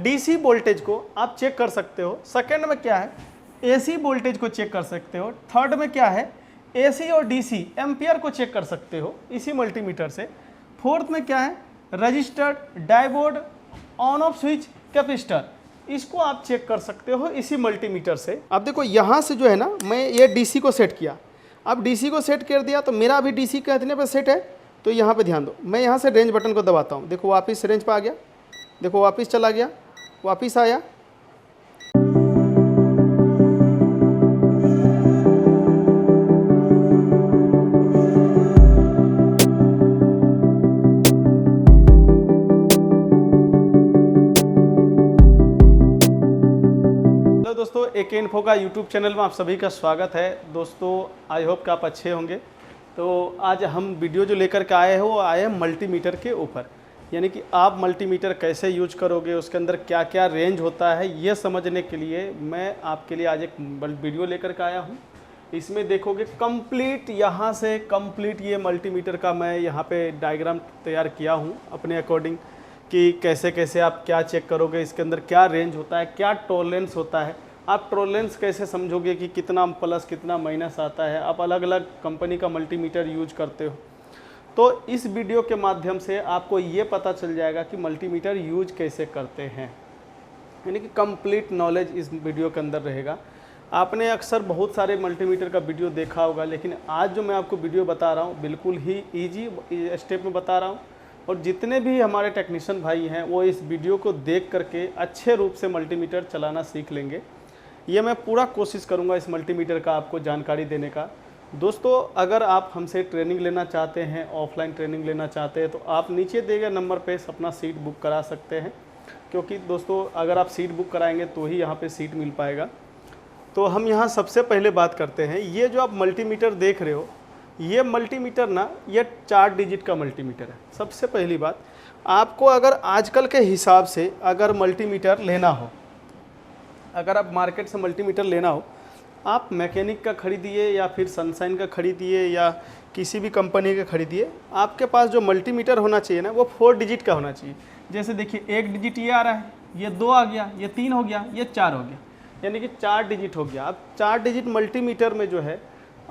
DC voltage को आप check कर सकते हो। सेकंड में क्या है, एसी वोल्टेज को चेक कर सकते हो। थर्ड में क्या है, एसी और डीसी एम्पियर को चेक कर सकते हो इसी मल्टीमीटर से। फोर्थ में क्या है, register, diode, on off switch, capacitor, इसको आप चेक कर सकते हो इसी मल्टीमीटर से। अब देखो यहाँ से जो है ना, मैं ये डीसी को सेट किया। अब डीसी को सेट कर दिया तो मेरा अभी डीसी कितने पे सेट है, तो यहाँ पे ध्यान दो, मैं यहाँ से रेंज बटन को दबाता हूँ। देखो वापस रेंज पे आ गया, देखो वापस चला गया, वापस आया। हेलो दोस्तों, AK इन्फो का यूट्यूब चैनल में आप सभी का स्वागत है। दोस्तों आई होप कि आप अच्छे होंगे। तो आज हम वीडियो जो लेकर के आए हैं वो आए हैं मल्टीमीटर के ऊपर, यानी कि आप मल्टीमीटर कैसे यूज करोगे, उसके अंदर क्या क्या रेंज होता है, ये समझने के लिए मैं आपके लिए आज एक वीडियो लेकर के आया हूँ। इसमें देखोगे कंप्लीट, यहाँ से कंप्लीट ये मल्टीमीटर का मैं यहाँ पे डायग्राम तैयार किया हूँ अपने अकॉर्डिंग, कि कैसे कैसे आप क्या चेक करोगे, इसके अंदर क्या रेंज होता है, क्या टॉलरेंस होता है, आप टॉलरेंस कैसे समझोगे कि कितना प्लस कितना माइनस आता है। आप अलग अलग कंपनी का मल्टीमीटर यूज करते हो, तो इस वीडियो के माध्यम से आपको ये पता चल जाएगा कि मल्टीमीटर यूज कैसे करते हैं, यानी कि कंप्लीट नॉलेज इस वीडियो के अंदर रहेगा। आपने अक्सर बहुत सारे मल्टीमीटर का वीडियो देखा होगा, लेकिन आज जो मैं आपको वीडियो बता रहा हूँ बिल्कुल ही ईजी स्टेप में बता रहा हूँ, और जितने भी हमारे टेक्नीशियन भाई हैं वो इस वीडियो को देख करके अच्छे रूप से मल्टीमीटर चलाना सीख लेंगे। ये मैं पूरा कोशिश करूँगा इस मल्टीमीटर का आपको जानकारी देने का। दोस्तों अगर आप हमसे ट्रेनिंग लेना चाहते हैं, ऑफलाइन ट्रेनिंग लेना चाहते हैं, तो आप नीचे दिए गए नंबर पे अपना सीट बुक करा सकते हैं, क्योंकि दोस्तों अगर आप सीट बुक कराएंगे तो ही यहाँ पे सीट मिल पाएगा। तो हम यहाँ सबसे पहले बात करते हैं, ये जो आप मल्टीमीटर देख रहे हो, ये मल्टीमीटर ना, ये 4 डिजिट का मल्टीमीटर है। सबसे पहली बात, आपको अगर आजकल के हिसाब से अगर मल्टीमीटर लेना हो, अगर आप मार्केट से मल्टीमीटर लेना हो, आप मैकेनिक का खरीदिए या फिर सनशाइन का खरीदिए या किसी भी कंपनी का खरीदिए, आपके पास जो मल्टीमीटर होना चाहिए ना वो 4 डिजिट का होना चाहिए। जैसे देखिए 1 डिजिट ये आ रहा है, ये 2 आ गया, ये 3 हो गया, ये 4 हो गया, यानी कि 4 डिजिट हो गया। अब 4 डिजिट मल्टीमीटर में जो है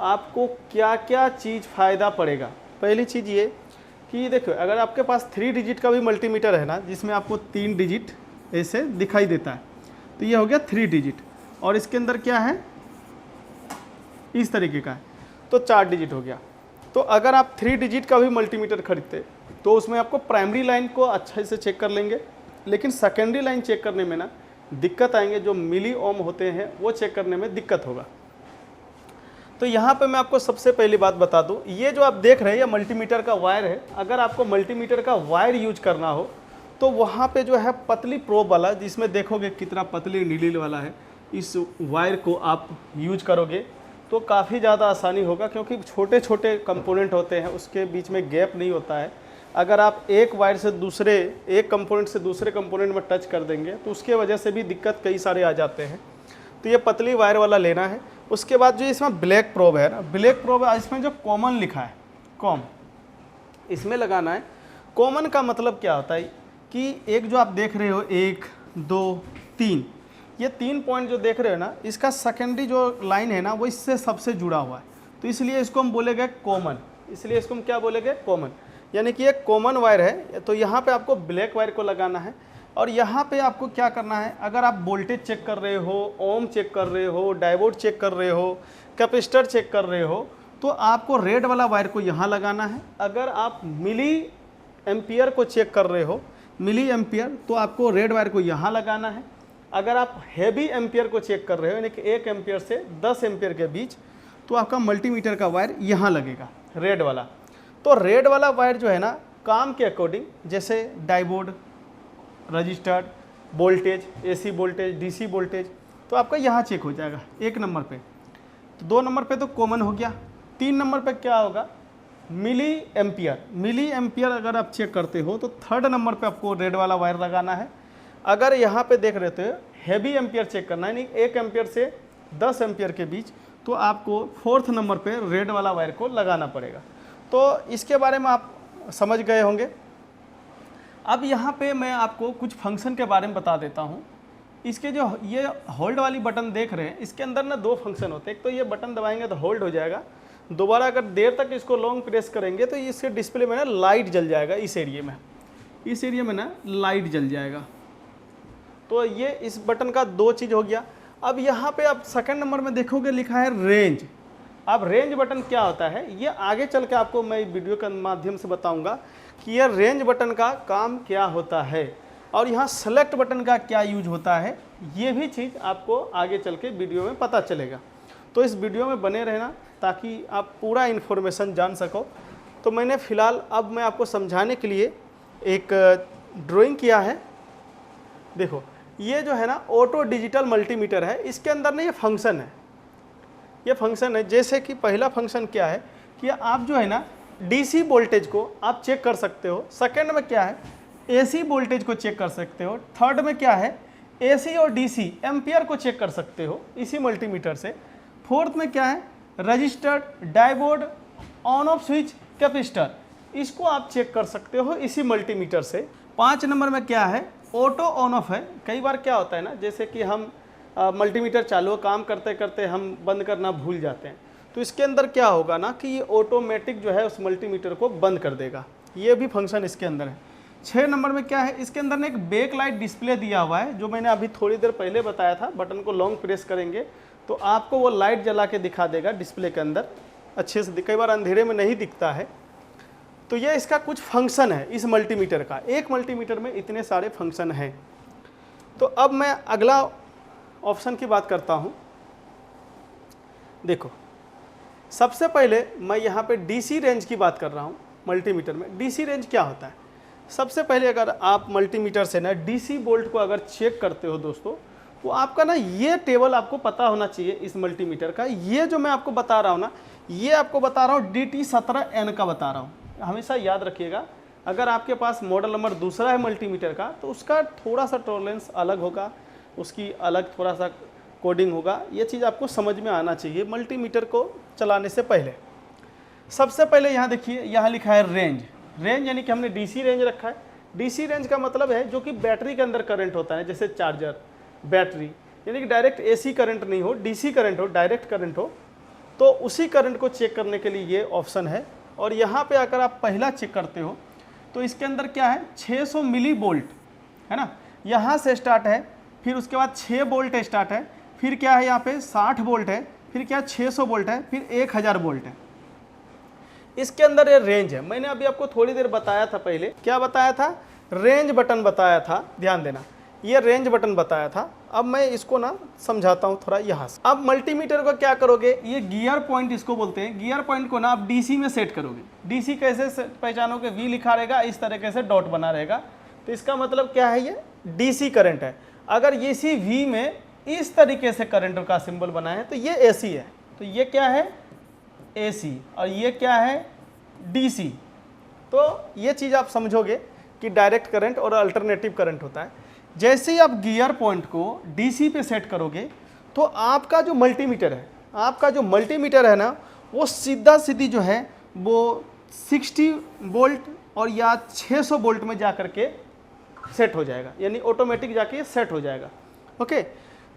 आपको क्या क्या चीज़ फ़ायदा पड़ेगा। पहली चीज़ ये कि देखो, अगर आपके पास 3 डिजिट का भी मल्टीमीटर है ना, जिसमें आपको 3 डिजिट ऐसे दिखाई देता है, तो ये हो गया 3 डिजिट, और इसके अंदर क्या है इस तरीके का है, तो 4 डिजिट हो गया। तो अगर आप 3 डिजिट का भी मल्टीमीटर खरीदते तो उसमें आपको प्राइमरी लाइन को अच्छे से चेक कर लेंगे, लेकिन सेकेंडरी लाइन चेक करने में ना दिक्कत आएंगे, जो मिली ओम होते हैं वो चेक करने में दिक्कत होगा। तो यहाँ पे मैं आपको सबसे पहली बात बता दूँ, ये जो आप देख रहे हैं ये मल्टीमीटर का वायर है। अगर आपको मल्टीमीटर का वायर यूज करना हो तो वहाँ पे जो है पतली प्रोब वाला, जिसमें देखोगे कितना पतली नीडल वाला है, इस वायर को आप यूज करोगे तो काफ़ी ज़्यादा आसानी होगा, क्योंकि छोटे छोटे कंपोनेंट होते हैं, उसके बीच में गैप नहीं होता है। अगर आप एक वायर से दूसरे, एक कंपोनेंट से दूसरे कंपोनेंट में टच कर देंगे तो उसके वजह से भी दिक्कत कई सारे आ जाते हैं। तो ये पतली वायर वाला लेना है। उसके बाद जो इसमें ब्लैक प्रोब है ना, ब्लैक प्रोब इसमें जो कॉमन लिखा है, कॉम, इसमें लगाना है। कॉमन का मतलब क्या होता है कि एक जो आप देख रहे हो 1 2 3, ये 3 पॉइंट जो देख रहे हो ना, इसका सेकेंडरी जो लाइन है ना वो इससे सबसे जुड़ा हुआ है, तो इसलिए इसको हम बोलेंगे कॉमन। इसलिए इसको हम क्या बोलेंगे, कॉमन, यानी कि एक कॉमन वायर है। तो यहाँ पे आपको ब्लैक वायर को लगाना है, और यहाँ पे आपको क्या करना है, अगर आप वोल्टेज चेक कर रहे हो, ओम चेक कर रहे हो, डायोड चेक कर रहे हो, कैपेसिटर चेक कर रहे हो, तो आपको रेड वाला वायर को यहाँ लगाना है। अगर आप मिली एम्पियर को चेक कर रहे हो, मिली एम्पियर, तो आपको रेड वायर को यहाँ लगाना है। अगर आप हैवी एम्पियर को चेक कर रहे हो, यानी कि 1 एम्पियर से 10 एम्पियर के बीच, तो आपका मल्टीमीटर का वायर यहाँ लगेगा, रेड वाला। तो रेड वाला वायर जो है ना, काम के अकॉर्डिंग, जैसे diode, registered, voltage, AC voltage, DC voltage, तो आपका यहाँ चेक हो जाएगा 1 नंबर पे। तो 2 नंबर पे तो कॉमन हो गया। 3 नंबर पे क्या होगा, मिली एम्पियर। मिली एम्पियर अगर आप चेक करते हो तो 3rd नंबर पे आपको रेड वाला वायर लगाना है। अगर यहाँ पे देख रहे थे हैवी एम्पियर चेक करना है, यानी 1 एम्पियर से 10 एम्पियर के बीच, तो आपको 4th नंबर पे रेड वाला वायर को लगाना पड़ेगा। तो इसके बारे में आप समझ गए होंगे। अब यहाँ पे मैं आपको कुछ फंक्शन के बारे में बता देता हूँ। इसके जो ये होल्ड वाली बटन देख रहे हैं, इसके अंदर ना दो फंक्शन होते हैं। एक तो ये बटन दबाएंगे तो होल्ड हो जाएगा, दोबारा अगर देर तक इसको लॉन्ग प्रेस करेंगे तो इसके डिस्प्ले में ना लाइट जल जाएगा। इस एरिया में ना लाइट जल जाएगा। तो ये इस बटन का दो चीज़ हो गया। अब यहाँ पे आप सेकंड नंबर में देखोगे लिखा है रेंज। अब रेंज बटन क्या होता है, ये आगे चल के आपको मैं वीडियो के माध्यम से बताऊंगा कि यह रेंज बटन का काम क्या होता है और यहाँ सेलेक्ट बटन का क्या यूज होता है। ये भी चीज़ आपको आगे चल के वीडियो में पता चलेगा। तो इस वीडियो में बने रहना ताकि आप पूरा इन्फॉर्मेशन जान सको। तो मैंने फ़िलहाल अब मैं आपको समझाने के लिए एक ड्राइंग किया है। देखो ये जो है ना ऑटो डिजिटल मल्टीमीटर है। इसके अंदर ना ये फंक्शन है। जैसे कि पहला फंक्शन क्या है कि आप जो है ना डीसी वोल्टेज को आप चेक कर सकते हो। सेकंड में क्या है, एसी वोल्टेज को चेक कर सकते हो। थर्ड में क्या है, एसी और डीसी एम्पियर को चेक कर सकते हो इसी मल्टीमीटर से। फोर्थ में क्या है, register, diode, on off switch, capacitor, इसको आप चेक कर सकते हो इसी मल्टीमीटर से। 5 नंबर में क्या है, ऑटो ऑन ऑफ है। कई बार क्या होता है ना, जैसे कि हम मल्टीमीटर चालू काम करते करते हम बंद करना भूल जाते हैं, तो इसके अंदर क्या होगा ना कि ये ऑटोमेटिक जो है उस मल्टीमीटर को बंद कर देगा। ये भी फंक्शन इसके अंदर है। 6 नंबर में क्या है, इसके अंदर ने एक बैक लाइट डिस्प्ले दिया हुआ है, जो मैंने अभी थोड़ी देर पहले बताया था। बटन को लॉन्ग प्रेस करेंगे तो आपको वो लाइट जला के दिखा देगा डिस्प्ले के अंदर अच्छे से। कई बार अंधेरे में नहीं दिखता है। तो ये इसका कुछ फंक्शन है इस मल्टीमीटर का। एक मल्टीमीटर में इतने सारे फंक्शन हैं। तो अब मैं अगला ऑप्शन की बात करता हूँ। देखो सबसे पहले मैं यहाँ पे डीसी रेंज की बात कर रहा हूँ। मल्टीमीटर में डीसी रेंज क्या होता है, सबसे पहले अगर आप मल्टीमीटर से ना डीसी वोल्ट को अगर चेक करते हो दोस्तों, तो आपका ना ये टेबल आपको पता होना चाहिए इस मल्टीमीटर का। ये जो मैं आपको बता रहा हूँ ना, ये आपको बता रहा हूँ DT17N का बता रहा हूँ। हमेशा याद रखिएगा, अगर आपके पास मॉडल नंबर दूसरा है मल्टीमीटर का तो उसका थोड़ा सा टॉलरेंस अलग होगा, उसकी अलग थोड़ा सा कोडिंग होगा। ये चीज़ आपको समझ में आना चाहिए मल्टीमीटर को चलाने से पहले। सबसे पहले यहाँ देखिए, यहाँ लिखा है रेंज यानी कि हमने डीसी रेंज रखा है। डीसी रेंज का मतलब है जो कि बैटरी के अंदर करंट होता है, जैसे चार्जर, बैटरी, यानी कि डायरेक्ट एसी करंट नहीं हो, डीसी करंट हो, डायरेक्ट करंट हो, तो उसी करंट को चेक करने के लिए ये ऑप्शन है। और यहाँ पे अगर आप पहला चेक करते हो तो इसके अंदर क्या है, 600 मिली वोल्ट है ना, यहाँ से स्टार्ट है। फिर उसके बाद 6 वोल्ट स्टार्ट है। फिर क्या है, यहाँ पे 60 वोल्ट है। फिर क्या 600 वोल्ट है। फिर 1000 वोल्ट है। इसके अंदर ये रेंज है। मैंने अभी आपको थोड़ी देर बताया था, पहले क्या बताया था, रेंज बटन बताया था। ध्यान देना, ये रेंज बटन बताया था। अब मैं इसको ना समझाता हूँ थोड़ा यहाँ से। अब मल्टीमीटर को क्या करोगे, ये गियर पॉइंट इसको बोलते हैं। गियर पॉइंट को ना आप डीसी में सेट करोगे। डीसी कैसे पहचानोगे, वी लिखा रहेगा, इस तरीके से डॉट बना रहेगा। तो इसका मतलब क्या है, ये डीसी करंट है। अगर ये इसी वी में इस तरीके से करंट का सिंबल बना है तो ये एसी है। तो ये क्या है, एसी, और ये क्या है, डीसी। तो ये चीज़ आप समझोगे कि डायरेक्ट करंट और अल्टरनेटिव करंट होता है। जैसे ही आप गियर पॉइंट को डीसी पे सेट करोगे तो आपका जो मल्टीमीटर है ना, वो सीधी जो है वो 60 वोल्ट और या 600 वोल्ट में जा करके सेट हो जाएगा, यानी ऑटोमेटिक जाके सेट हो जाएगा। ओके,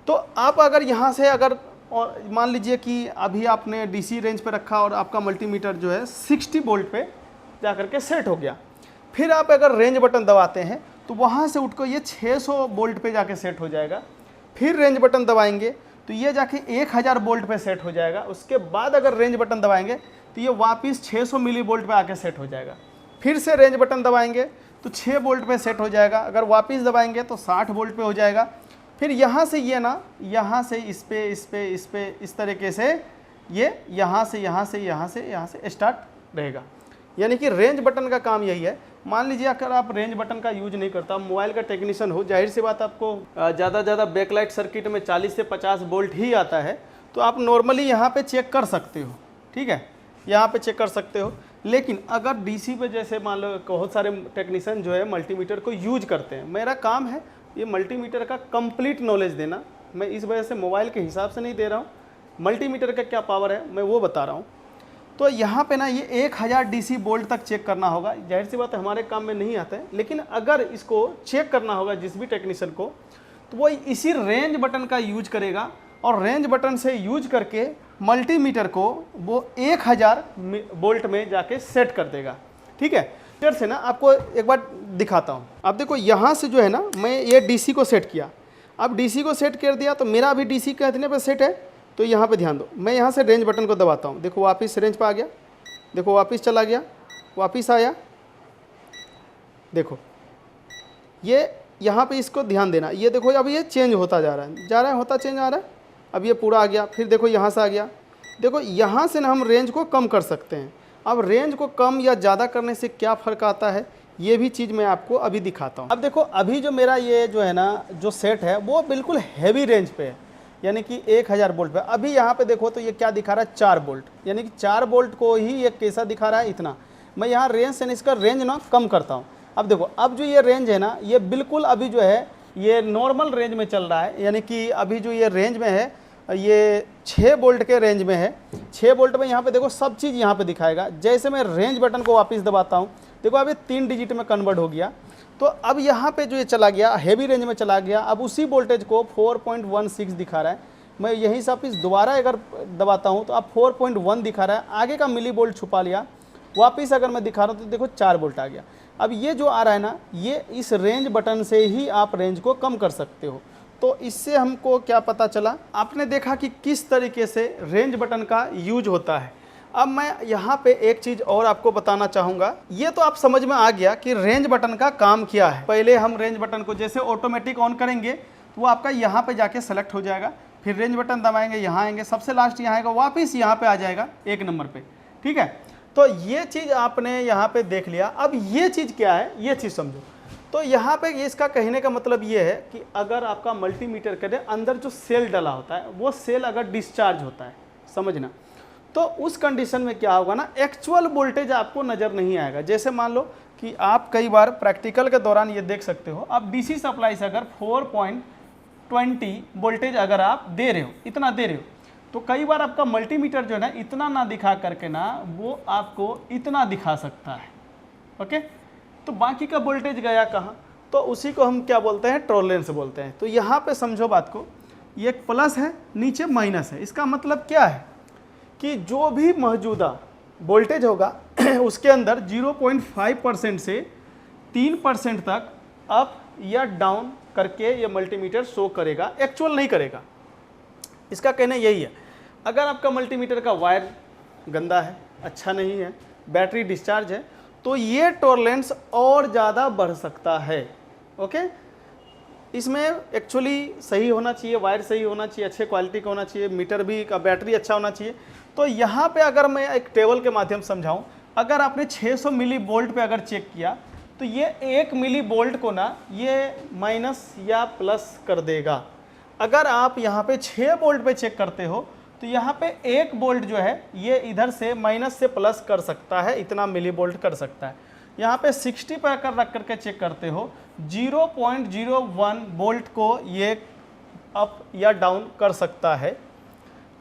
तो आप अगर यहाँ से अगर और मान लीजिए कि अभी आपने डीसी रेंज पे रखा और आपका मल्टीमीटर जो है 60 वोल्ट पे जा करके सेट हो गया। फिर आप अगर रेंज बटन दबाते हैं तो वहाँ से उठकर ये 600 वोल्ट पे जाके सेट हो जाएगा। फिर रेंज बटन दबाएंगे तो ये जाके 1000 वोल्ट पे सेट हो जाएगा। उसके बाद अगर रेंज बटन दबाएंगे तो ये वापस 600 मिली वोल्ट पे आके सेट हो जाएगा। फिर से रेंज बटन दबाएंगे तो 6 वोल्ट पे सेट हो जाएगा। अगर वापस दबाएंगे तो 60 वोल्ट पे हो जाएगा। फिर यहाँ से ये ना, यहाँ से इस पे इस तरीके से ये यहाँ से स्टार्ट रहेगा। यानी कि रेंज बटन का काम यही है। मान लीजिए अगर आप रेंज बटन का यूज नहीं करता, मोबाइल का टेक्नीशियन हो, जाहिर सी बात आपको ज़्यादा बैकलाइट सर्किट में 40 से 50 वोल्ट ही आता है, तो आप नॉर्मली यहाँ पे चेक कर सकते हो। ठीक है, यहाँ पे चेक कर सकते हो। लेकिन अगर डीसी पे जैसे मान लो बहुत सारे टेक्नीशियन जो है मल्टीमीटर को यूज करते हैं, मेरा काम है ये मल्टीमीटर का कंप्लीट नॉलेज देना। मैं इस वजह से मोबाइल के हिसाब से नहीं दे रहा हूँ, मल्टीमीटर का क्या पावर है मैं वो बता रहा हूँ। तो यहाँ पे ना ये 1000 DC वोल्ट तक चेक करना होगा। जाहिर सी बात है हमारे काम में नहीं आता है, लेकिन अगर इसको चेक करना होगा जिस भी टेक्नीशियन को, तो वो इसी रेंज बटन का यूज करेगा और रेंज बटन से यूज करके मल्टीमीटर को वो 1000 वोल्ट में जाके सेट कर देगा। ठीक है, फिर से ना आपको एक बार दिखाता हूँ। अब देखो यहाँ से जो है ना मैं ये DC को सेट किया, अब DC को सेट कर दिया तो मेरा अभी DC कितने पे सेट है, तो यहाँ पे ध्यान दो, मैं यहाँ से रेंज बटन को दबाता हूँ, देखो वापस रेंज पे आ गया, देखो वापस चला गया, वापस आया, देखो ये यहाँ पे इसको ध्यान देना, ये देखो अब ये चेंज होता जा रहा है होता चेंज आ रहा है, अब ये पूरा आ गया, फिर देखो यहाँ से आ गया। देखो यहाँ से ना हम रेंज को कम कर सकते हैं। अब रेंज को कम या ज़्यादा करने से क्या फ़र्क आता है, ये भी चीज़ मैं आपको अभी दिखाता हूँ। अब देखो अभी जो मेरा ये जो है ना जो सेट है वो बिल्कुल हैवी रेंज पे है, यानी कि 1000 वोल्ट पे। अभी यहाँ पे देखो तो ये क्या दिखा रहा है, 4 वोल्ट, यानी कि 4 वोल्ट को ही ये कैसा दिखा रहा है, इतना। मैं यहाँ रेंज से इसका रेंज ना कम करता हूँ। अब देखो अब जो ये रेंज है ना ये बिल्कुल अभी जो है ये नॉर्मल रेंज में चल रहा है, यानी कि अभी जो ये रेंज में है ये 6 वोल्ट के रेंज में है। 6 वोल्ट में यहाँ पे देखो सब चीज़ यहाँ पे दिखाएगा। जैसे मैं रेंज बटन को वापस दबाता हूँ, देखो अभी 3 डिजिट में कन्वर्ट हो गया, तो अब यहाँ पे जो ये चला गया हैवी रेंज में चला गया। अब उसी वोल्टेज को 4.16 दिखा रहा है। मैं यहीं से वापस दोबारा अगर दबाता हूँ तो अब 4.1 दिखा रहा है, आगे का मिली वोल्ट छुपा लिया, वापस अगर मैं दिखा रहा हूँ तो देखो 4 वोल्ट आ गया। अब ये जो आ रहा है ना ये इस रेंज बटन से ही आप रेंज को कम कर सकते हो। तो इससे हमको क्या पता चला, आपने देखा कि किस तरीके से रेंज बटन का यूज होता है। अब मैं यहाँ पे एक चीज़ और आपको बताना चाहूँगा। ये तो आप समझ में आ गया कि रेंज बटन का काम क्या है। पहले हम रेंज बटन को जैसे ऑटोमेटिक ऑन करेंगे तो वो आपका यहाँ पे जाके सेलेक्ट हो जाएगा, फिर रेंज बटन दबाएंगे, यहाँ आएंगे, सबसे लास्ट यहाँ आएगा, वापस यहाँ पे आ जाएगा 1 नंबर पे। ठीक है, तो ये चीज़ आपने यहाँ पे देख लिया। अब ये चीज़ क्या है ये चीज़ समझो। तो यहाँ पे इसका कहने का मतलब ये है कि अगर आपका मल्टीमीटर के अंदर जो सेल डला होता है वो सेल अगर डिस्चार्ज होता है, समझना, तो उस कंडीशन में क्या होगा ना, एक्चुअल वोल्टेज आपको नज़र नहीं आएगा। जैसे मान लो कि आप कई बार प्रैक्टिकल के दौरान ये देख सकते हो, आप DC सप्लाई से अगर 4.20 वोल्टेज अगर आप दे रहे हो, इतना दे रहे हो, तो कई बार आपका मल्टीमीटर जो है ना इतना ना दिखा करके ना वो आपको इतना दिखा सकता है। ओके, तो बाकी का वोल्टेज गया कहाँ, तो उसी को हम क्या बोलते हैं, टॉलरेंस बोलते हैं। तो यहाँ पे समझो बात को, ये एक प्लस है नीचे माइनस है। इसका मतलब क्या है कि जो भी मौजूदा वोल्टेज होगा उसके अंदर 0.5% से 3% तक अप या डाउन करके ये मल्टीमीटर शो करेगा, एक्चुअल नहीं करेगा। इसका कहना यही है। अगर आपका मल्टीमीटर का वायर गंदा है, अच्छा नहीं है, बैटरी डिस्चार्ज है, तो ये टॉलरेंस और ज़्यादा बढ़ सकता है। ओके, इसमें एक्चुअली सही होना चाहिए, वायर सही होना चाहिए, अच्छे क्वालिटी का होना चाहिए, मीटर भी का बैटरी अच्छा होना चाहिए। तो यहाँ पे अगर मैं एक टेबल के माध्यम से समझाऊँ, अगर आपने 600 मिली वोल्ट पे अगर चेक किया तो ये 1 मिली वोल्ट को ना ये माइनस या प्लस कर देगा। अगर आप यहाँ पे 6 वोल्ट पे चेक करते हो तो यहाँ पे 1 वोल्ट जो है ये इधर से माइनस से प्लस कर सकता है, इतना मिली वोल्ट कर सकता है। यहाँ पे 60 पे अगर रख करके चेक करते हो 0.01 वोल्ट को ये अप या डाउन कर सकता है।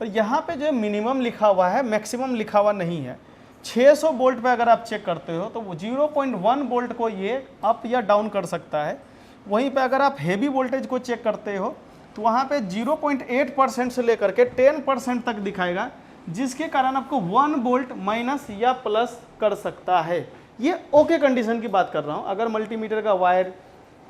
और यहाँ पे जो मिनिमम लिखा हुआ है, मैक्सिमम लिखा हुआ नहीं है। 600 वोल्ट पे अगर आप चेक करते हो तो 0.1 वोल्ट को ये अप या डाउन कर सकता है। वहीं पे अगर आप हेवी वोल्टेज को चेक करते हो तो वहाँ पे 0.8% से लेकर के 10% तक दिखाएगा, जिसके कारण आपको 1 वोल्ट माइनस या प्लस कर सकता है। ये ओके कंडीशन की बात कर रहा हूँ। अगर मल्टीमीटर का वायर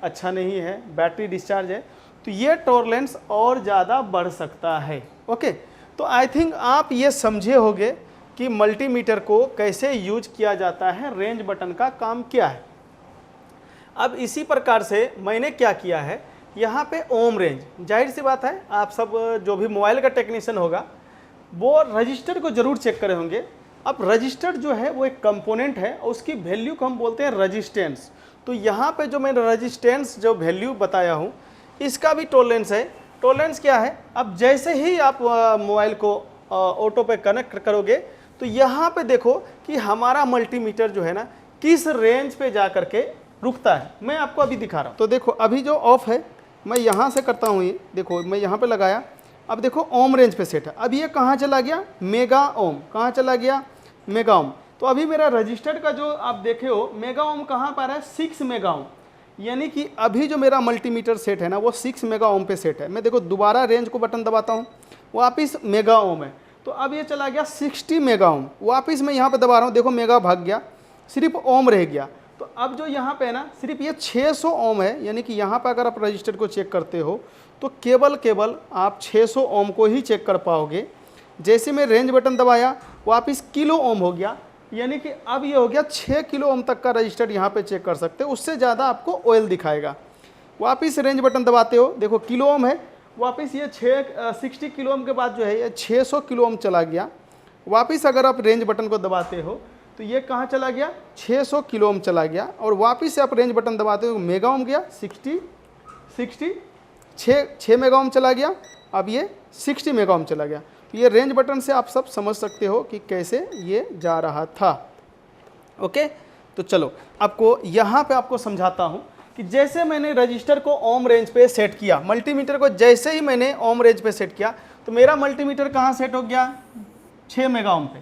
अच्छा नहीं है, बैटरी डिस्चार्ज है, तो ये टॉलरेंस और ज़्यादा बढ़ सकता है। ओके, तो आई थिंक आप ये समझे होंगे कि मल्टीमीटर को कैसे यूज किया जाता है, रेंज बटन का काम क्या है। अब इसी प्रकार से मैंने क्या किया है, यहाँ पे ओम रेंज, जाहिर सी बात है आप सब जो भी मोबाइल का टेक्नीशियन होगा वो रजिस्टर को ज़रूर चेक करे होंगे। अब रजिस्टर जो है वो एक कंपोनेंट है और उसकी वैल्यू को हम बोलते हैं रजिस्टेंस। तो यहाँ पे जो मैंने रजिस्टेंस जो वैल्यू बताया हूँ इसका भी टॉलरेंस है। टॉलरेंस क्या है, अब जैसे ही आप मोबाइल को ऑटो पे कनेक्ट करोगे तो यहाँ पे देखो कि हमारा मल्टीमीटर जो है ना किस रेंज पे जा करके रुकता है। मैं आपको अभी दिखा रहा हूँ। तो देखो अभी जो ऑफ है मैं यहाँ से करता हूँ, ये देखो मैं यहाँ पे लगाया, अब देखो ओम रेंज पे सेट है। अब ये कहाँ चला गया, मेगा ओम, कहाँ चला गया, मेगा ओम। तो अभी मेरा रजिस्टर्ड का जो आप देखे हो मेगा ओम कहाँ पर है, 6 मेगा ओम। यानी कि अभी जो मेरा मल्टीमीटर सेट है ना वो 6 मेगा ओम पे सेट है। मैं देखो दोबारा रेंज को बटन दबाता हूँ, वापिस मेगा ओम है, तो अब ये चला गया 60 मेगा ओम। वापिस मैं यहाँ पे दबा रहा हूँ, देखो मेगा भाग गया, सिर्फ ओम रह गया। तो अब जो यहाँ पे है ना सिर्फ ये 600 ओम है। यानी कि यहाँ पे अगर आप रजिस्टर को चेक करते हो तो केवल आप 600 ओम को ही चेक कर पाओगे। जैसे मैं रेंज बटन दबाया वापिस किलो ओम हो गया, यानी कि अब ये हो गया 6 किलो ओम तक का रजिस्टर यहाँ पे चेक कर सकते हो, उससे ज़्यादा आपको ऑयल दिखाएगा। वापिस रेंज बटन दबाते हो, देखो किलो ओम है, वापिस ये 60 किलो ओम के बाद जो है ये 600 किलो ओम चला गया। वापिस अगर आप रेंज बटन को दबाते हो तो ये कहाँ चला गया, 600 किलो ओम चला गया। और वापिस से आप रेंज बटन दबाते हो मेगा ओम गया, 6 मेगा ओम चला गया, अब ये 60 मेगा ओम चला गया। तो ये रेंज बटन से आप सब समझ सकते हो कि कैसे ये जा रहा था। ओके, तो चलो आपको यहाँ पे आपको समझाता हूँ कि जैसे मैंने रजिस्टर को ओम रेंज पे सेट किया, मल्टीमीटर को जैसे ही मैंने ओम रेंज पे सेट किया तो मेरा मल्टीमीटर कहाँ सेट हो गया, 6 मेगा ओम पे।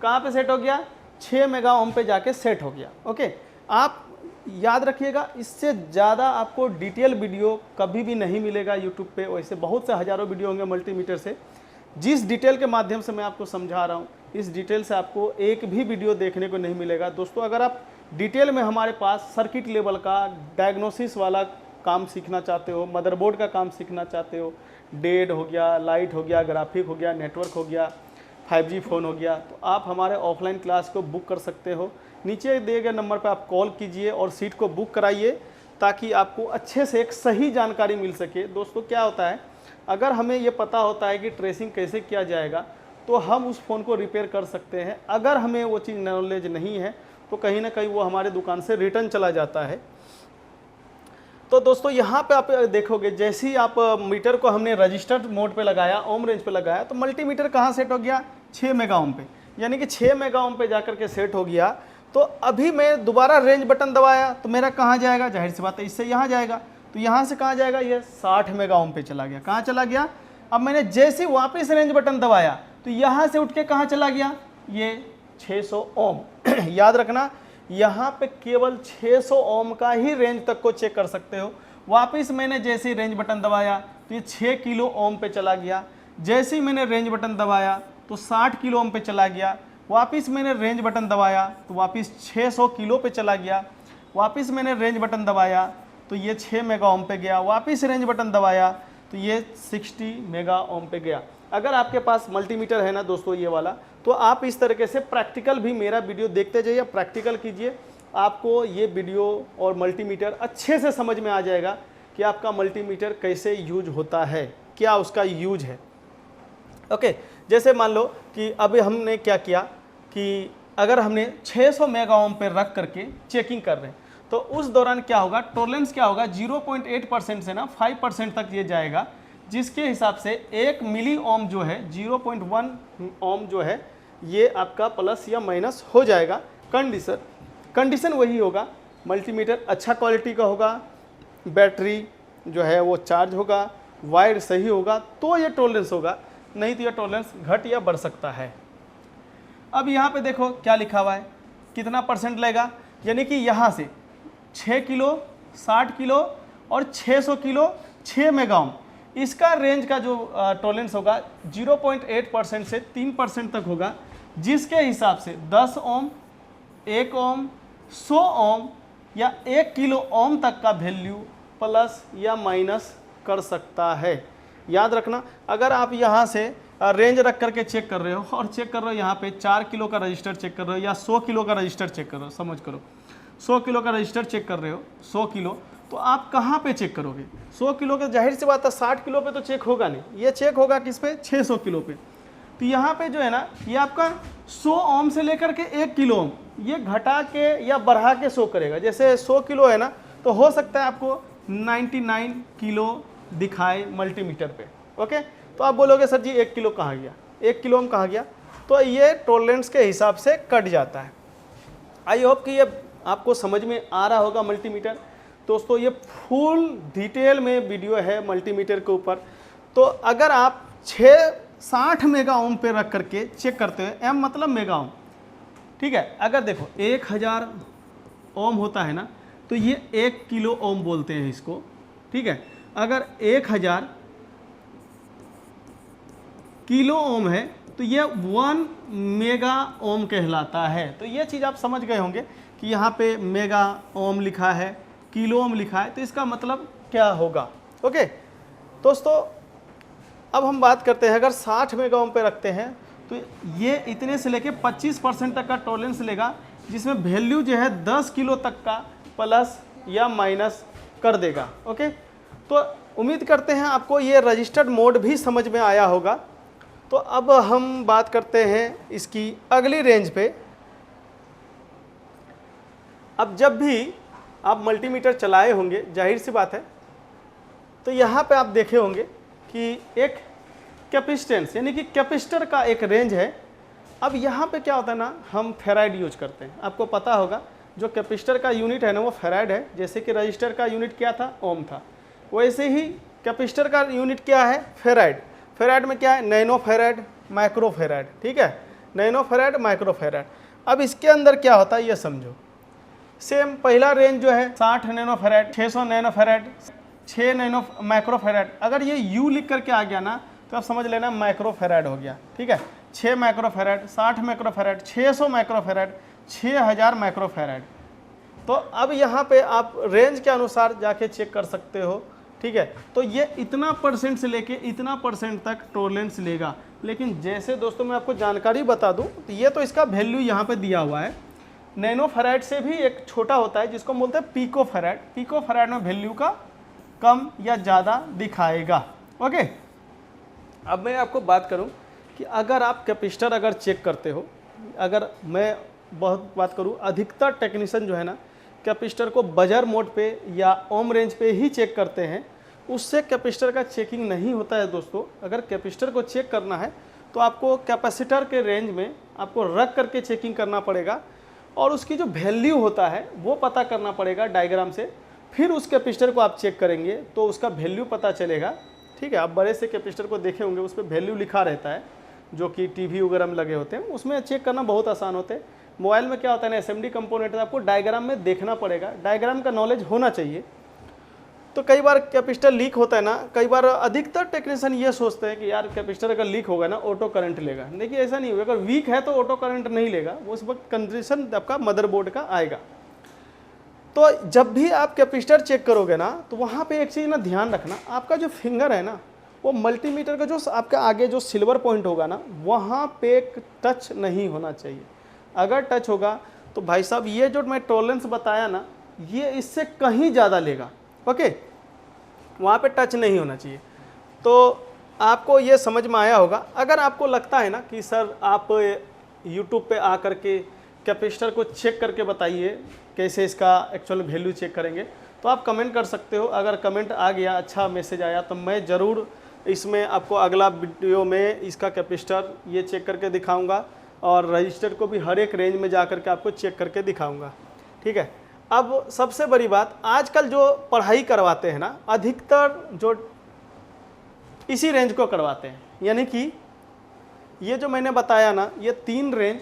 कहाँ पे सेट हो गया, 6 मेगा ओम पे जाके सेट हो गया। ओके, आप याद रखिएगा, इससे ज़्यादा आपको डिटेल वीडियो कभी भी नहीं मिलेगा यूट्यूब पे। वैसे बहुत से हज़ारों वीडियो होंगे मल्टीमीटर से, जिस डिटेल के माध्यम से मैं आपको समझा रहा हूँ इस डिटेल से आपको एक भी वीडियो देखने को नहीं मिलेगा। दोस्तों अगर आप डिटेल में हमारे पास सर्किट लेवल का डायग्नोसिस वाला काम सीखना चाहते हो, मदरबोर्ड का काम सीखना चाहते हो, डेड हो गया, लाइट हो गया, ग्राफिक हो गया, नेटवर्क हो गया, 5G फ़ोन हो गया, तो आप हमारे ऑफलाइन क्लास को बुक कर सकते हो। नीचे दिए गए नंबर पर आप कॉल कीजिए और सीट को बुक कराइए ताकि आपको अच्छे से एक सही जानकारी मिल सके। दोस्तों क्या होता है, अगर हमें ये पता होता है कि ट्रेसिंग कैसे किया जाएगा तो हम उस फ़ोन को रिपेयर कर सकते हैं। अगर हमें वो चीज़ नॉलेज नहीं है तो कहीं ना कहीं वो हमारे दुकान से रिटर्न चला जाता है। तो दोस्तों यहाँ पे आप देखोगे जैसे ही आप मीटर को हमने रजिस्टर्ड मोड पे लगाया, ओम रेंज पे लगाया, तो मल्टीमीटर कहाँ सेट हो गया, 6 मेगा ओम पे। यानी कि 6 मेगा ओम पे जाकर के सेट हो गया। तो अभी मैं दोबारा रेंज बटन दबाया तो मेरा कहाँ जाएगा, जाहिर सी बात है इससे यहाँ जाएगा। तो यहाँ से कहाँ जाएगा, ये 60 मेगा ओम पे चला गया। कहाँ चला गया, अब मैंने जैसे वापस रेंज बटन दबाया तो यहाँ से उठ के कहाँ चला गया, ये 600 ओम। याद रखना यहाँ पे केवल 600 ओम का ही रेंज तक को चेक कर सकते हो। वापस मैंने जैसे ही रेंज बटन दबाया तो ये 6 किलो ओम पे चला गया। जैसे ही मैंने रेंज बटन दबाया तो 60 किलो ओम पे चला गया। वापस मैंने रेंज बटन दबाया तो वापस 600 किलो पे चला गया। वापस मैंने रेंज बटन दबाया तो ये 6 मेगा ओम पे गया। वापस रेंज बटन दबाया तो ये 60 मेगा ओम पे गया। अगर आपके पास मल्टीमीटर है ना दोस्तों ये वाला, तो आप इस तरीके से प्रैक्टिकल भी मेरा वीडियो देखते जाइए, प्रैक्टिकल कीजिए। आपको ये वीडियो और मल्टीमीटर अच्छे से समझ में आ जाएगा कि आपका मल्टीमीटर कैसे यूज होता है, क्या उसका यूज है। ओके, जैसे मान लो कि अभी हमने क्या किया कि अगर हमने 600 मेगा ओम पे रख करके चेकिंग कर रहे हैं तो उस दौरान क्या होगा, टॉलरेंस क्या होगा, 0.8% से ना 5% तक ये जाएगा, जिसके हिसाब से 1 मिली ओम जो है 0.1 ओम जो है ये आपका प्लस या माइनस हो जाएगा। कंडीशन वही होगा, मल्टीमीटर अच्छा क्वालिटी का होगा, बैटरी जो है वो चार्ज होगा, वायर सही होगा तो ये टॉलरेंस होगा, नहीं तो ये टॉलरेंस घट या बढ़ सकता है। अब यहाँ पे देखो क्या लिखा हुआ है, कितना परसेंट लेगा, यानी कि यहाँ से 6 किलो, 60 किलो और 600 किलो 6 मेगा ओम, इसका रेंज का जो टॉलरेंस होगा 0.8% से 3% तक होगा, जिसके हिसाब से 10 ओम, 1 ओम, 100 ओम या 1 किलो ओम तक का वैल्यू प्लस या माइनस कर सकता है। याद रखना, अगर आप यहाँ से रेंज रख करके चेक कर रहे हो और चेक कर रहे हो यहाँ पे 4 किलो का रजिस्टर चेक कर रहे हो या 100 किलो का रजिस्टर चेक कर रहे हो, समझ करो 100 किलो का रजिस्टर चेक कर रहे हो, 100 किलो, तो आप कहाँ पे चेक करोगे, 100 किलो के जाहिर सी बात है 60 किलो पे तो चेक होगा नहीं, ये चेक होगा किस पे, 600 किलो पे। तो यहाँ पे जो है ना ये आपका 100 ओम से लेकर के 1 किलो ओम ये घटा के या बढ़ा के शो करेगा। जैसे 100 किलो है ना तो हो सकता है आपको 99 किलो दिखाए मल्टीमीटर पे। ओके, तो आप बोलोगे सर जी 1 किलो कहाँ गया, 1 किलो ओम कहाँ गया, तो ये टॉलरेंस के हिसाब से कट जाता है। आई होप कि ये आपको समझ में आ रहा होगा मल्टीमीटर। दोस्तों ये फुल डिटेल में वीडियो है मल्टीमीटर के ऊपर। तो अगर आप 60 मेगा ओम पे रख करके चेक करते हैं, एम मतलब मेगा ओम, ठीक है। अगर देखो 1000 ओम होता है ना, तो ये 1 किलो ओम बोलते हैं इसको, ठीक है। अगर 1000 किलो ओम है तो ये 1 मेगा ओम कहलाता है। तो ये चीज़ आप समझ गए होंगे कि यहाँ पे मेगा ओम लिखा है, किलो ओम लिखा है, तो इसका मतलब क्या होगा। ओके दोस्तों, अब हम बात करते हैं, अगर 60 मेगा ओम पे रखते हैं तो ये इतने से लेके 25% तक का टॉलरेंस लेगा, जिसमें वैल्यू जो है 10 किलो तक का प्लस या माइनस कर देगा। ओके, तो उम्मीद करते हैं आपको ये रजिस्टर्ड मोड भी समझ में आया होगा। तो अब हम बात करते हैं इसकी अगली रेंज पे। अब जब भी आप मल्टीमीटर चलाए होंगे, जाहिर सी बात है, तो यहाँ पे आप देखे होंगे कि एक कैपेसिटेंस यानी कि कैपेसिटर का एक रेंज है। अब यहाँ पे क्या होता है ना, हम फेराइड यूज करते हैं। आपको पता होगा जो कैपेसिटर का यूनिट है ना वो फेराइड है। जैसे कि रजिस्टर का यूनिट क्या था, ओम था, वैसे ही कैपेसिटर का यूनिट क्या है, फेराइड। फेराइड में क्या है, नैनो फेराइड, माइक्रो फेराइड, ठीक है, नैनो फेराइड, माइक्रो फेराइड। अब इसके अंदर क्या होता है ये समझो। सेम पहला रेंज जो है 60 nano ferrite, 600 nano ferrite, 6 nano micro ferrite. अगर ये यू लिख करके आ गया ना तो आप समझ लेना माइक्रो फेराइड हो गया, ठीक है। 6 micro ferrite, 60 micro ferrite, 600 micro ferrite, 6000 micro ferrite. तो अब यहाँ पे आप रेंज के अनुसार जाके चेक कर सकते हो, ठीक है। तो ये इतना परसेंट से लेके इतना परसेंट तक टॉलरेंस लेगा। लेकिन जैसे दोस्तों मैं आपको जानकारी बता दूं, तो ये तो इसका वैल्यू यहाँ पे दिया हुआ है। नैनो फेराइड से भी एक छोटा होता है जिसको बोलते हैं पिको फेराइड। पिको फेराइड में वैल्यू का कम या ज़्यादा दिखाएगा। ओके, अब मैं आपको बात करूं कि अगर आप कैपेसिटर अगर चेक करते हो, अगर मैं बहुत बात करूं, अधिकतर टेक्नीशियन जो है ना कैपेसिटर को बजर मोड पे या ओम रेंज पे ही चेक करते हैं। उससे कैपेसिटर का चेकिंग नहीं होता है दोस्तों। अगर कैपेसिटर को चेक करना है तो आपको कैपेसिटर के रेंज में आपको रख करके चेकिंग करना पड़ेगा, और उसकी जो वैल्यू होता है वो पता करना पड़ेगा डायग्राम से। फिर उस कैपेसिटर को आप चेक करेंगे तो उसका वैल्यू पता चलेगा, ठीक है। आप बड़े से कैपेसिटर को देखे होंगे, उस पर वैल्यू लिखा रहता है, जो कि टीवी वगैरह में लगे होते हैं, उसमें चेक करना बहुत आसान होते हैं। मोबाइल में क्या होता है ना, एसएमडी कंपोनेंट है, आपको डायग्राम में देखना पड़ेगा, डायग्राम का नॉलेज होना चाहिए। तो कई बार कैपेसिटर लीक होता है ना, कई बार अधिकतर टेक्नीशियन ये सोचते हैं कि यार कैपेसिटर अगर लीक होगा ना ऑटो करंट लेगा। देखिए ऐसा नहीं होगा, अगर वीक है तो ऑटो करंट नहीं लेगा, वो उस वक्त कंडीशन आपका मदरबोर्ड का आएगा। तो जब भी आप कैपेसिटर चेक करोगे ना, तो वहाँ पे एक चीज़ ना ध्यान रखना, आपका जो फिंगर है ना वो मल्टीमीटर का जो आपका आगे जो सिल्वर पॉइंट होगा ना वहाँ पे टच नहीं होना चाहिए। अगर टच होगा तो भाई साहब ये जो मैं टॉलरेंस बताया ना ये इससे कहीं ज़्यादा लेगा। ओके, वहाँ पे टच नहीं होना चाहिए। तो आपको ये समझ में आया होगा। अगर आपको लगता है ना कि सर आप यूट्यूब पे आ करके कैपेसिटर को चेक करके बताइए कैसे इसका एक्चुअल वैल्यू चेक करेंगे, तो आप कमेंट कर सकते हो। अगर कमेंट आ गया, अच्छा मैसेज आया, तो मैं ज़रूर इसमें आपको अगला वीडियो में इसका कैपेसिटर ये चेक करके दिखाऊंगा, और रजिस्टर को भी हर एक रेंज में जा करके आपको चेक करके दिखाऊंगा, ठीक है। अब सबसे बड़ी बात, आजकल जो पढ़ाई करवाते हैं ना अधिकतर जो इसी रेंज को करवाते हैं, यानी कि ये जो मैंने बताया ना ये 3 रेंज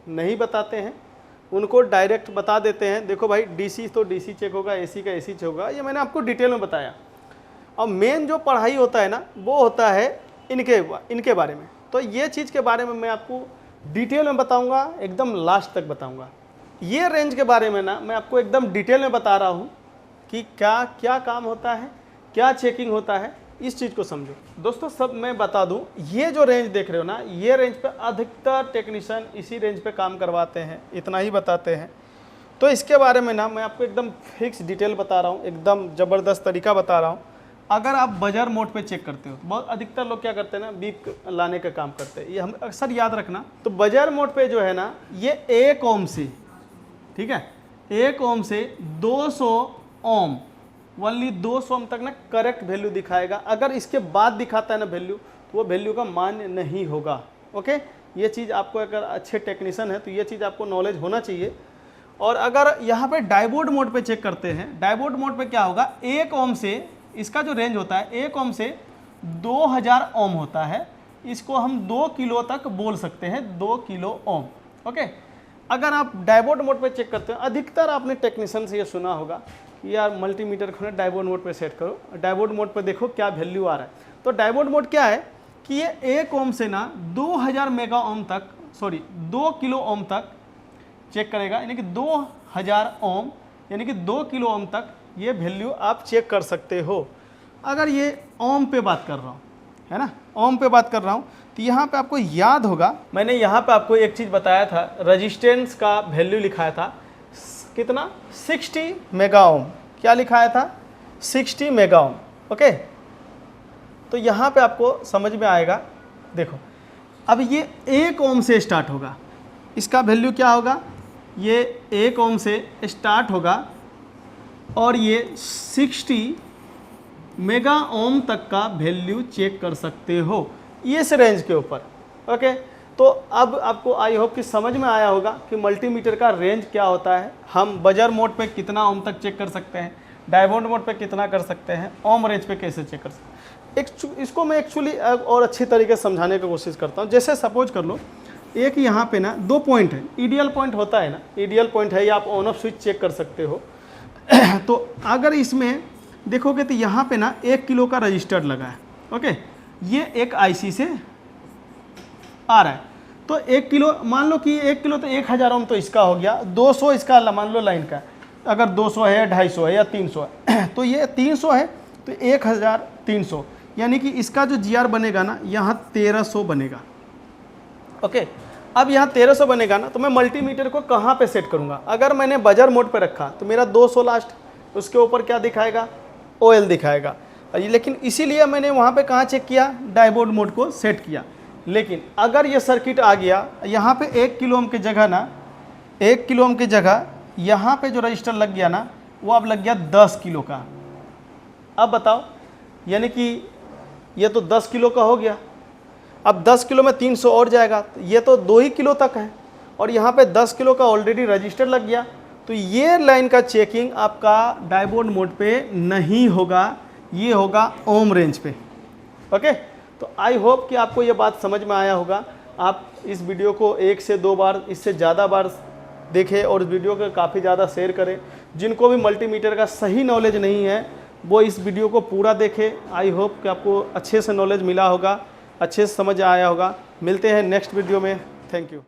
नहीं बताते हैं, उनको डायरेक्ट बता देते हैं। देखो भाई डीसी तो डीसी चेक होगा, एसी का एसी चेक होगा, ये मैंने आपको डिटेल में बताया। और मेन जो पढ़ाई होता है ना वो होता है इनके बारे में। तो ये चीज़ के बारे में मैं आपको डिटेल में बताऊंगा, एकदम लास्ट तक बताऊंगा। ये रेंज के बारे में ना मैं आपको एकदम डिटेल में बता रहा हूँ कि क्या क्या काम होता है, क्या चेकिंग होता है, इस चीज़ को समझो दोस्तों। सब मैं बता दूं, ये जो रेंज देख रहे हो ना ये रेंज पे अधिकतर टेक्नीशियन इसी रेंज पे काम करवाते हैं, इतना ही बताते हैं। तो इसके बारे में ना मैं आपको एकदम फिक्स डिटेल बता रहा हूँ, एकदम ज़बरदस्त तरीका बता रहा हूँ। अगर आप बजर मोड पे चेक करते हो, बहुत अधिकतर लोग क्या करते हैं ना बीप लाने का काम करते हैं, ये हम अक्सर याद रखना। तो बजर मोड पे जो है ना ये 1 ओम से, ठीक है, 1 ओम से 200 ओम, ओनली 200 ओम तक ना करेक्ट वैल्यू दिखाएगा। अगर इसके बाद दिखाता है ना वैल्यू तो वो वैल्यू का मान्य नहीं होगा। ओके, ये चीज़ आपको, अगर अच्छे टेक्नीशियन है तो ये चीज़ आपको नॉलेज होना चाहिए। और अगर यहाँ पे डायबोर्ड मोड पे चेक करते हैं, डायबोर्ड मोड पे क्या होगा, 1 ओम से इसका जो रेंज होता है 1 ओम से 2000 ओम होता है। इसको हम 2 किलो तक बोल सकते हैं, 2 किलो ओम। ओके, अगर आप डायोड मोड पे चेक करते हो, अधिकतर आपने टेक्नीशियन से ये सुना होगा कि यार मल्टीमीटर को डायोड मोड पे सेट करो, डायोड मोड पे देखो क्या वैल्यू आ रहा है। तो डायोड मोड क्या है कि ये 1 ओम से ना 2000 मेगा ओम तक, सॉरी 2 किलो ओम तक चेक करेगा, यानी कि 2000 ओम यानी कि 2 किलो ओम तक ये वैल्यू आप चेक कर सकते हो। अगर ये ओम पे बात कर रहा हूँ, है ना, ओम पे बात कर रहा हूँ, तो यहाँ पे आपको याद होगा मैंने यहाँ पे आपको एक चीज़ बताया था, रेजिस्टेंस का वैल्यू लिखाया था कितना, 60 मेगा ओम। क्या लिखाया था, 60 मेगा ओम। ओके, तो यहाँ पे आपको समझ में आएगा। देखो अब ये 1 ओम से स्टार्ट होगा, इसका वैल्यू क्या होगा, ये 1 ओम से स्टार्ट होगा और ये 60 मेगा ओम तक का वैल्यू चेक कर सकते हो इस रेंज के ऊपर। ओके, तो अब आपको आई होप कि समझ में आया होगा कि मल्टीमीटर का रेंज क्या होता है, हम बजर मोड पे कितना ओम तक चेक कर सकते हैं, डायोड मोड पे कितना कर सकते हैं, ओम रेंज पे कैसे चेक कर सकते हैं। इसको मैं एक्चुअली और अच्छी तरीके से समझाने की कोशिश करता हूँ। जैसे सपोज कर लो एक यहाँ पे ना 2 पॉइंट है, ईडियल पॉइंट होता है ना, ईडियल पॉइंट है, या आप ऑन ऑफ स्विच चेक कर सकते हो। तो अगर इसमें देखोगे तो यहाँ पे ना 1 किलो का रजिस्टर लगा है। ओके, ये एक आईसी से आ रहा है, तो 1 किलो मान लो कि 1 किलो तो 1000 ओम तो इसका हो गया, 200 इसका मान लो लाइन का, अगर 200 है, 250 है या 300 है, तो ये 300 है तो 1300, यानी कि इसका जो जीआर बनेगा ना यहाँ 1300 बनेगा। ओके, अब यहाँ 1300 बनेगा ना, तो मैं मल्टीमीटर को कहाँ पे सेट करूँगा, अगर मैंने बजर मोड पे रखा तो मेरा 200 लास्ट, उसके ऊपर क्या दिखाएगा, ओएल दिखाएगा। लेकिन इसीलिए मैंने वहाँ पे कहाँ चेक किया, डायोड मोड को सेट किया। लेकिन अगर ये सर्किट आ गया यहाँ पे 1 किलो ओम की जगह ना, 1 किलो ओम की जगह यहाँ पे जो रजिस्टर लग गया ना, वो अब लग गया 10 किलो का। अब बताओ, यानी कि ये तो 10 किलो का हो गया, अब 10 किलो में 300 और जाएगा, तो ये तो 2 ही किलो तक है, और यहाँ पे 10 किलो का ऑलरेडी रजिस्टर लग गया। तो ये लाइन का चेकिंग आपका डायोड मोड पे नहीं होगा, ये होगा ओम रेंज पे। ओके, तो आई होप कि आपको ये बात समझ में आया होगा। आप इस वीडियो को 1 से 2 बार, इससे ज़्यादा बार देखें और इस वीडियो को काफ़ी ज़्यादा शेयर करें। जिनको भी मल्टीमीटर का सही नॉलेज नहीं है वो इस वीडियो को पूरा देखें। आई होप कि आपको अच्छे से नॉलेज मिला होगा, अच्छे से समझ आया होगा। मिलते हैं नेक्स्ट वीडियो में। Thank you.